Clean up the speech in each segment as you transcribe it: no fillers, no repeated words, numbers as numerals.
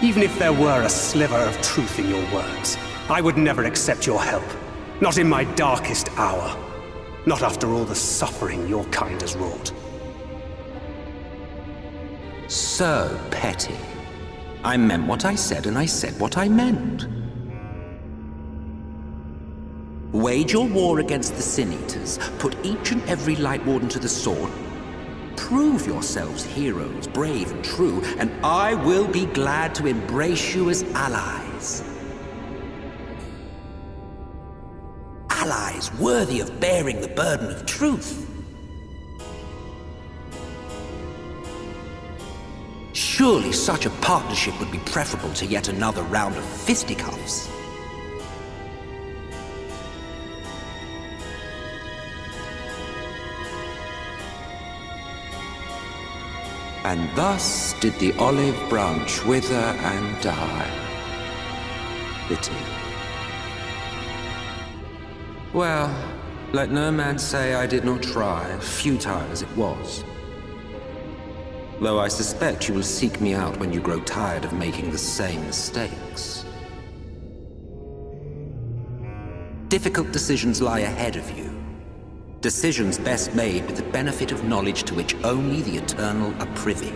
Even if there were a sliver of truth in your words, I would never accept your help. Not in my darkest hour. Not after all the suffering your kind has wrought. So petty. I meant what I said, and I said what I meant. Wage your war against the Sin Eaters, put each and every Light Warden to the sword, prove yourselves heroes, brave and true, and I will be glad to embrace you as allies. Allies worthy of bearing the burden of truth. Surely such a partnership would be preferable to yet another round of fisticuffs. And thus did the olive branch wither and die. Pity. Well, let no man say I did not try, futile as it was. Though I suspect you will seek me out when you grow tired of making the same mistakes. Difficult decisions lie ahead of you. Decisions best made with the benefit of knowledge to which only the Eternal are privy.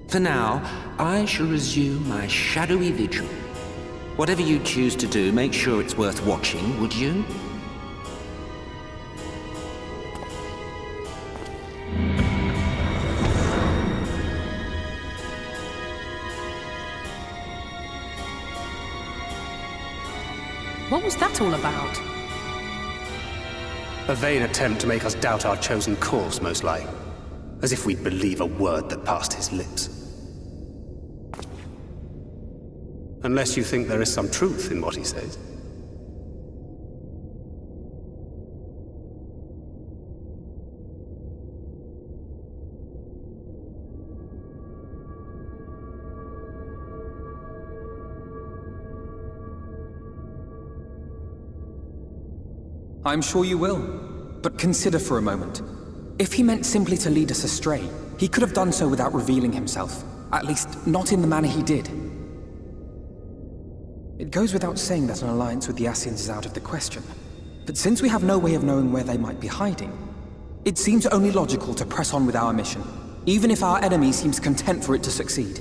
For now, I shall resume my shadowy vigil. Whatever you choose to do, make sure it's worth watching, would you? What was that all about? A vain attempt to make us doubt our chosen course, most like. As if we'd believe a word that passed his lips. Unless you think there is some truth in what he says. I'm sure you will. But consider for a moment. If he meant simply to lead us astray, he could have done so without revealing himself. At least, not in the manner he did. It goes without saying that an alliance with the Ascians is out of the question. But since we have no way of knowing where they might be hiding, it seems only logical to press on with our mission, even if our enemy seems content for it to succeed.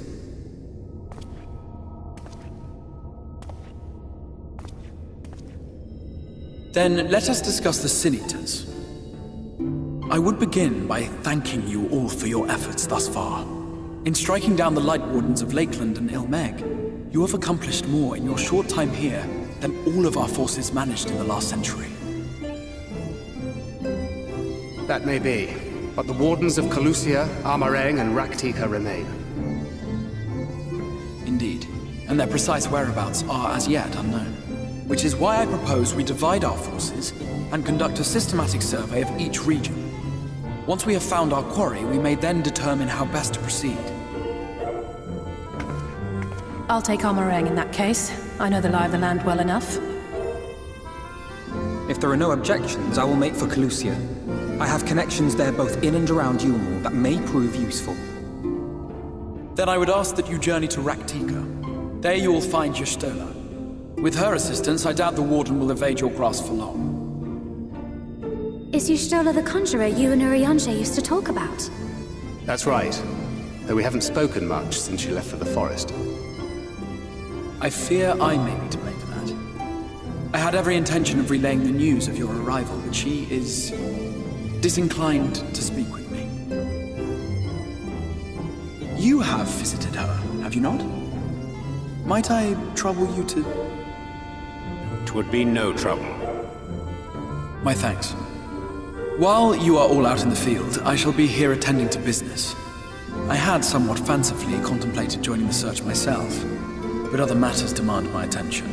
Then let us discuss the Sin Eaters. I would begin by thanking you all for your efforts thus far. In striking down the Light Wardens of Lakeland and Ilmeg, you have accomplished more in your short time here than all of our forces managed in the last century. That may be, but the Wardens of Calusia, Armareng, and Raktika remain. Indeed, and their precise whereabouts are as yet unknown. Which is why I propose we divide our forces and conduct a systematic survey of each region. Once we have found our quarry, we may then determine how best to proceed. I'll take Armareng in that case. I know the lie of the land well enough. If there are no objections, I will make for Calusia. I have connections there both in and around Yulmore that may prove useful. Then I would ask that you journey to Raktika. There you will find Y'shtola. With her assistance, I doubt the Warden will evade your grasp for long. Is Y'shtola the conjurer you and Urianger used to talk about? That's right. Though we haven't spoken much since she left for the forest. I fear I may be to blame for that. I had every intention of relaying the news of your arrival, but she is disinclined to speak with me. You have visited her, have you not? Might I trouble you to... 'Twould be no trouble. My thanks. While you are all out in the field, I shall be here attending to business. I had somewhat fancifully contemplated joining the search myself, but other matters demand my attention.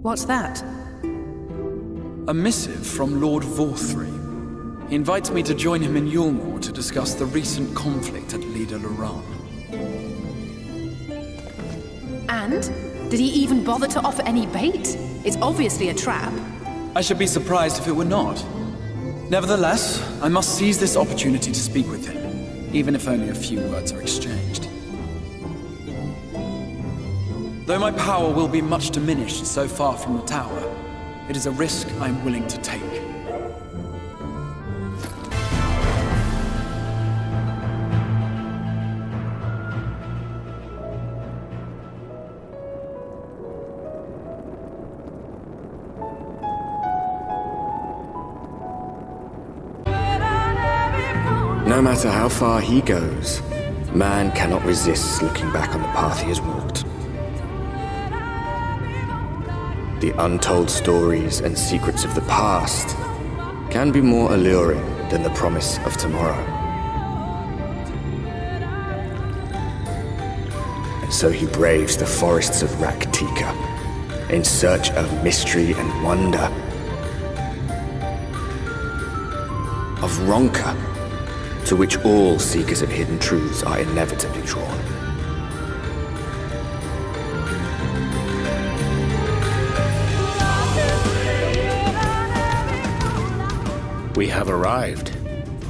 What's that? A missive from Lord Vorthry. He invites me to join him in Yulmore to discuss the recent conflict at Lida Luran. And? Did he even bother to offer any bait? It's obviously a trap. I should be surprised if it were not. Nevertheless, I must seize this opportunity to speak with him, even if only a few words are exchanged. Though my power will be much diminished so far from the tower, it is a risk I am willing to take. No matter how far he goes, man cannot resist looking back on the path he has walked. The untold stories and secrets of the past can be more alluring than the promise of tomorrow. And so he braves the forests of Raktika in search of mystery and wonder. Of Ronka, to which all seekers of hidden truths are inevitably drawn. We have arrived.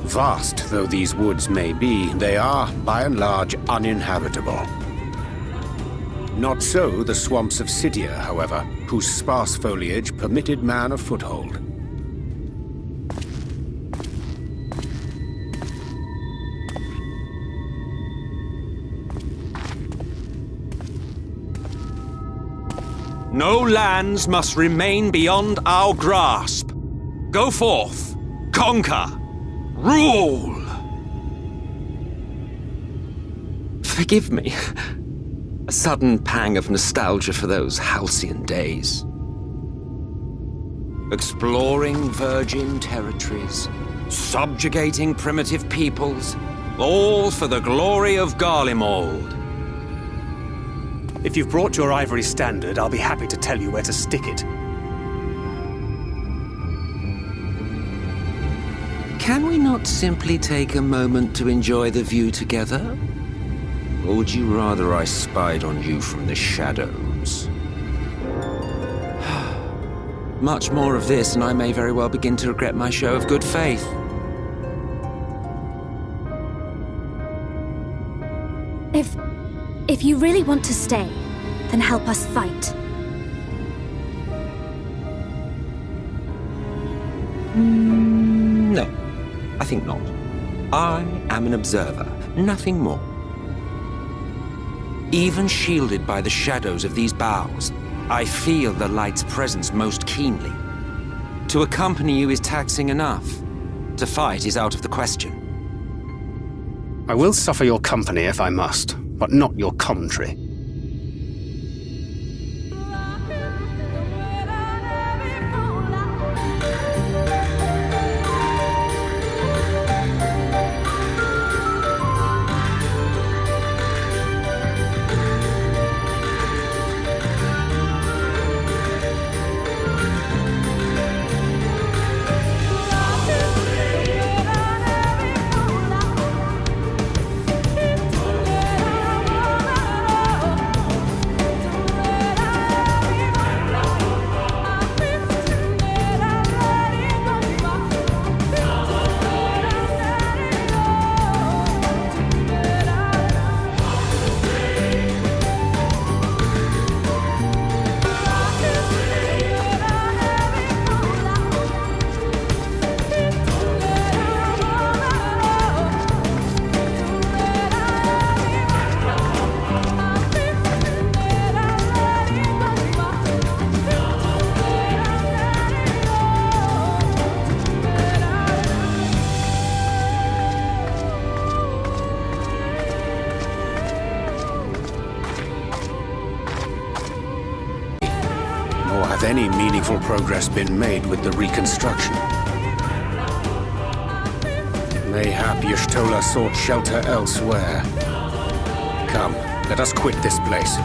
Vast though these woods may be, they are, by and large, uninhabitable. Not so the swamps of Sidia, however, whose sparse foliage permitted man a foothold. No lands must remain beyond our grasp. Go forth, conquer, rule! Forgive me. A sudden pang of nostalgia for those halcyon days. Exploring virgin territories, subjugating primitive peoples, all for the glory of Garlemald. If you've brought your ivory standard, I'll be happy to tell you where to stick it. Can we not simply take a moment to enjoy the view together? Or would you rather I spied on you from the shadows? Much more of this, and I may very well begin to regret my show of good faith. If you really want to stay, then help us fight. No, I think not. I am an observer, nothing more. Even shielded by the shadows of these boughs, I feel the light's presence most keenly. To accompany you is taxing enough. To fight is out of the question. I will suffer your company if I must, but not your commentary. Have any meaningful progress been made with the reconstruction? Mayhap Y'shtola sought shelter elsewhere. Come, let us quit this place.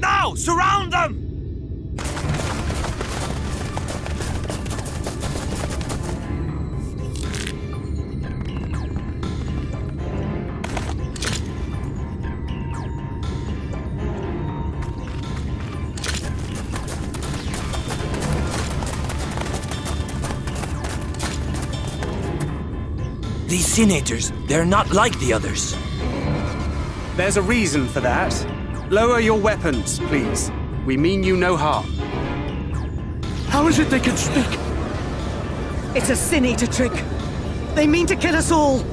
Now! Surround them! These senators, they're not like the others. There's a reason for that. Lower your weapons, please. We mean you no harm. How is it they can speak? It's a Sin Eater trick. They mean to kill us all.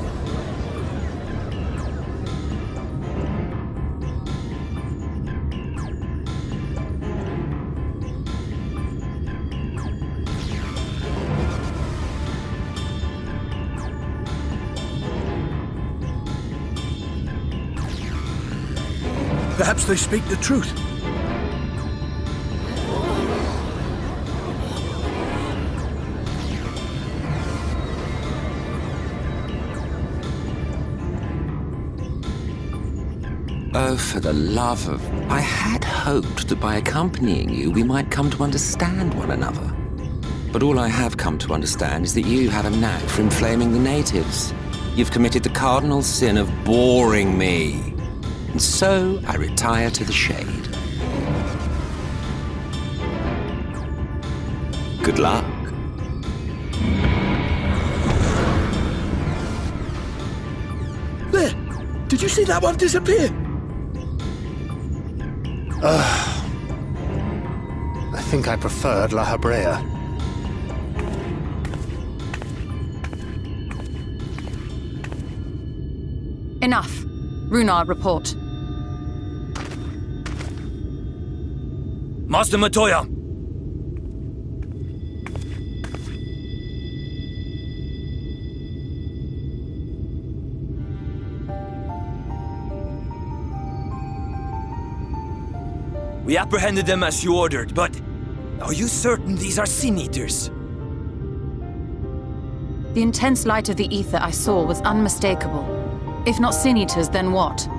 Perhaps they speak the truth. Oh, for the love of... I had hoped that by accompanying you, we might come to understand one another. But all I have come to understand is that you have a knack for inflaming the natives. You've committed the cardinal sin of boring me. And so I retire to the shade. Good luck. There! Did you see that one disappear? I think I preferred La Habrea. Enough. Runard, report. Master Matoya! We apprehended them as you ordered, but are you certain these are Sin Eaters? The intense light of the ether I saw was unmistakable. If not Sin Eaters, then what?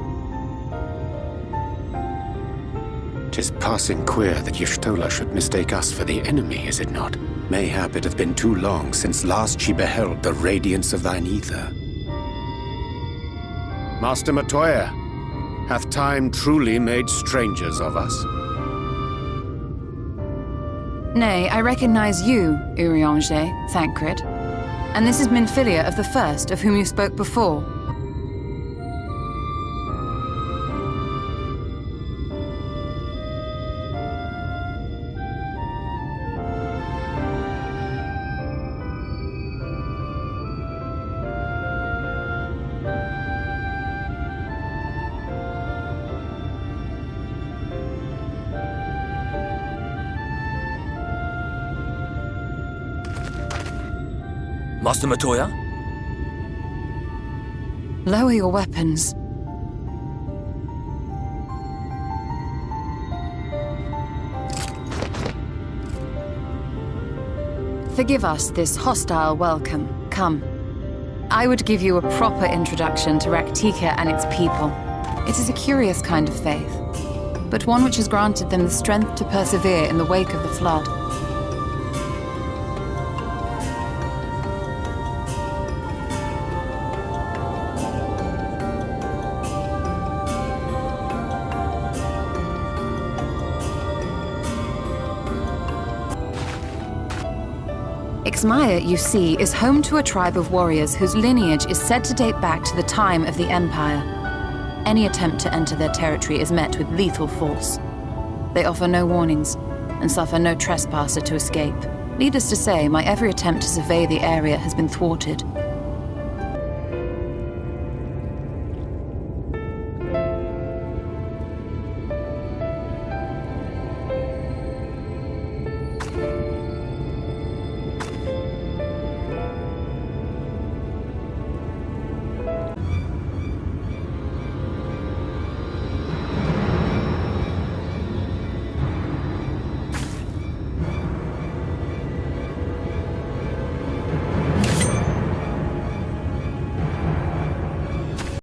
'Tis passing queer that Y'shtola should mistake us for the enemy, is it not? Mayhap it hath been too long since last she beheld the radiance of thine ether. Master Matoya, hath time truly made strangers of us? Nay, I recognize you, Urianger, Thancred. And this is Minfilia of the First, of whom you spoke before. Master Matoya? Lower your weapons. Forgive us this hostile welcome. Come. I would give you a proper introduction to Raktika and its people. It is a curious kind of faith, but one which has granted them the strength to persevere in the wake of the flood. Ixmaya, you see, is home to a tribe of warriors whose lineage is said to date back to the time of the Empire. Any attempt to enter their territory is met with lethal force. They offer no warnings, and suffer no trespasser to escape. Needless to say, my every attempt to survey the area has been thwarted.